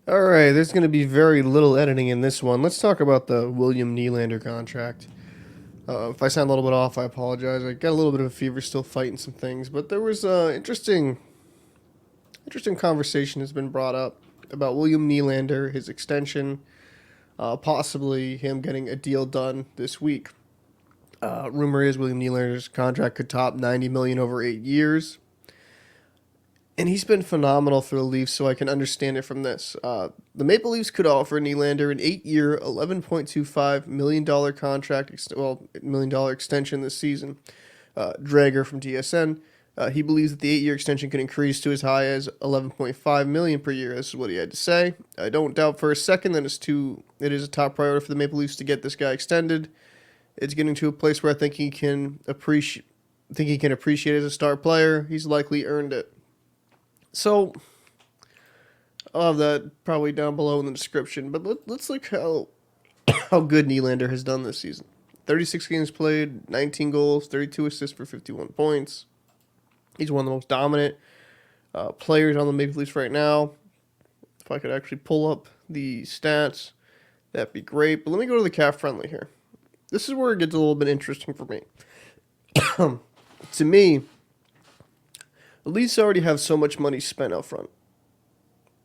All right, there's going to be very little editing in this one. Let's talk about the William Nylander contract. If I sound a little bit off, I apologize. I got a little bit of a fever, still fighting some things, but there was interesting conversation has been brought up about William Nylander, his extension, possibly him getting a deal done this week. Rumor is William Nylander's contract could top 90 million over 8 years. And he's been phenomenal for the Leafs, so I can understand it from this. The Maple Leafs could offer Nylander an 8-year, $11.25 million contract, $1 million extension this season. Drager from TSN, he believes that the 8-year extension could increase to as high as 11.5 million per year. This is what he had to say. I don't doubt for a second that it is a top priority for the Maple Leafs to get this guy extended. It's getting to a place where I think he can appreciate as a star player. He's likely earned it. So, I'll have that probably down below in the description. But let's look how good Nylander has done this season. 36 games played, 19 goals, 32 assists for 51 points. He's one of the most dominant players on the Maple Leafs right now. If I could actually pull up the stats, that'd be great. But let me go to the cap friendly here. This is where it gets a little bit interesting for me. To me, the Leafs already have so much money spent up front.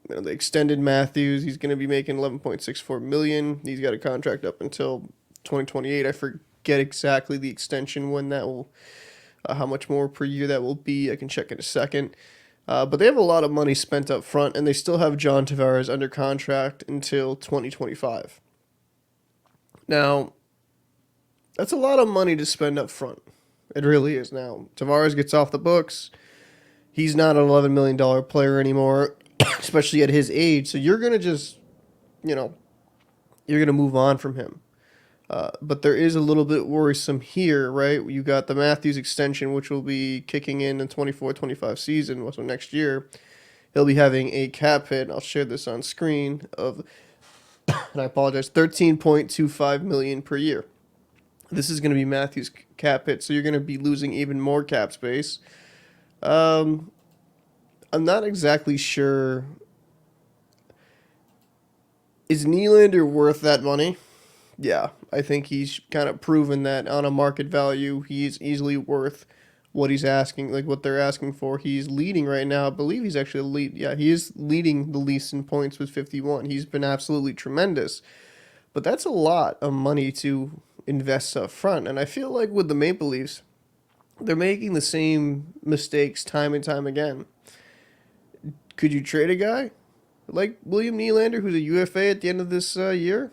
You know, they extended Matthews. He's going to be making 11.64 million. He's got a contract up until 2028. I forget exactly the extension when that will, how much more per year that will be. I can check in a second. But they have a lot of money spent up front, and they still have John Tavares under contract until 2025. Now, that's a lot of money to spend up front. It really is. Now, Tavares gets off the books. He's not an $11 million player anymore, especially at his age. So you're going to just, you're going to move on from him. But there is a little bit worrisome here, right? You got the Matthews extension, which will be kicking in the 24-25 season, so next year. He'll be having a cap hit, I'll share this on screen, of, and I apologize, $13.25 million per year. This is going to be Matthews' cap hit, so you're going to be losing even more cap space. I'm not exactly sure. Is Nylander worth that money? Yeah, I think he's kind of proven that on a market value, he's easily worth what he's asking, like what they're asking for. He's leading right now. I believe he's actually lead. Yeah, he is leading the Leafs in points with 51. He's been absolutely tremendous. But that's a lot of money to invest up front. And I feel like with the Maple Leafs, they're making the same mistakes time and time again. Could you trade a guy like William Nylander, who's a UFA at the end of this year?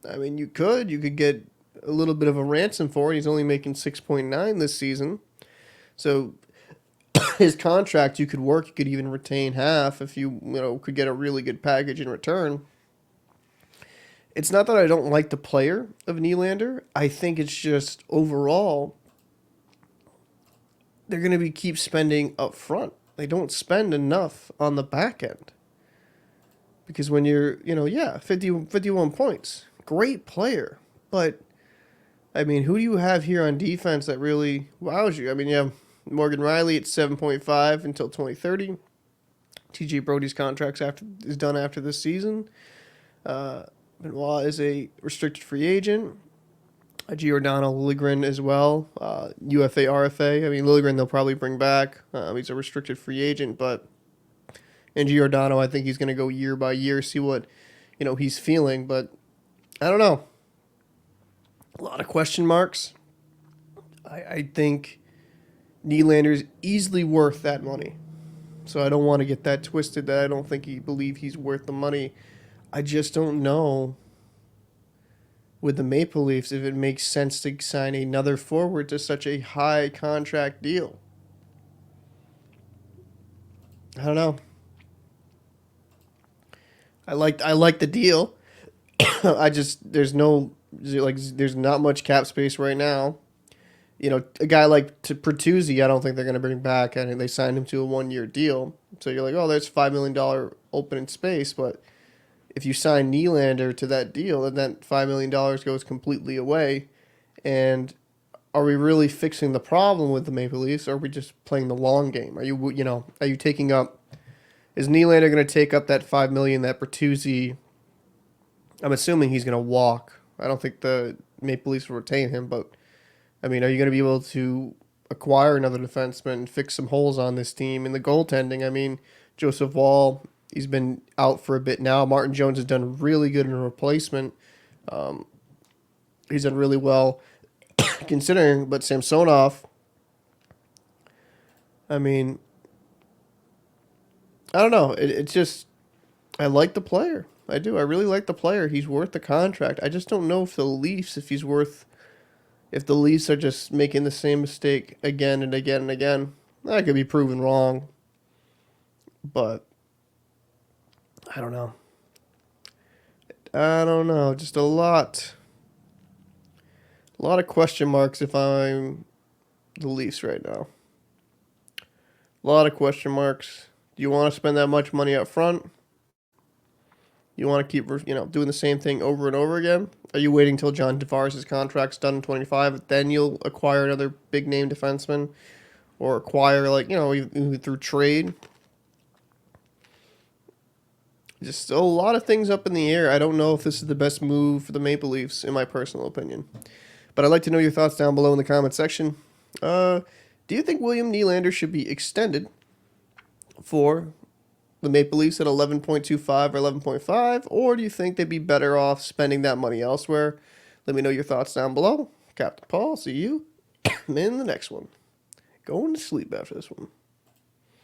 I mean, you could. You could get a little bit of a ransom for it. He's only making 6.9 this season. So his contract, you could work. You could even retain half if you could get a really good package in return. It's not that I don't like the player of Nylander. I think it's just overall they're going to keep spending up front. They don't spend enough on the back end. Because when you're, 51 points, great player. But, I mean, who do you have here on defense that really wows you? I mean, you have Morgan Riley at 7.5 until 2030. TJ Brody's contract is done after this season. Benoit is a restricted free agent. Giordano Liljegren as well. UFA, RFA. I mean, Liljegren they'll probably bring back. He's a restricted free agent, but and Giordano, I think he's going to go year by year, see what he's feeling. But I don't know. A lot of question marks. I think Nylander's easily worth that money. So I don't want to get that twisted that I don't think he's worth the money. I just don't know with the Maple Leafs if it makes sense to sign another forward to such a high contract deal. I don't know. I like the deal. There's not much cap space right now. A guy like Pertuzzi, I don't think they're going to bring back. I think they signed him to a 1-year deal. So you're like, oh, there's $5 million open in space. But if you sign Nylander to that deal, then that $5 million goes completely away. And are we really fixing the problem with the Maple Leafs, or are we just playing the long game? Are you taking up Is Nylander going to take up that $5 million that Bertuzzi? I'm assuming he's going to walk. I don't think the Maple Leafs will retain him, but I mean, are you going to be able to acquire another defenseman and fix some holes on this team? In the goaltending, I mean, Joseph Wall, he's been out for a bit now. Martin Jones has done really good in a replacement. He's done really well considering, but Samsonov, I mean, I don't know. It's just, I like the player. I do. I really like the player. He's worth the contract. I just don't know if the Leafs, if the Leafs are just making the same mistake again and again and again. I could be proven wrong, but I don't know. I don't know. Just a lot of question marks if I'm the Leafs right now. A lot of question marks. Do you want to spend that much money up front? You want to keep, doing the same thing over and over again? Are you waiting till John Tavares' contract's done in 25, then you'll acquire another big name defenseman, or acquire even through trade? Just a lot of things up in the air. I don't know if this is the best move for the Maple Leafs, in my personal opinion. But I'd like to know your thoughts down below in the comment section. Do you think William Nylander should be extended for the Maple Leafs at 11.25 or 11.5, or do you think they'd be better off spending that money elsewhere? Let me know your thoughts down below. Captain Paul, see you in the next one. Going to sleep after this one.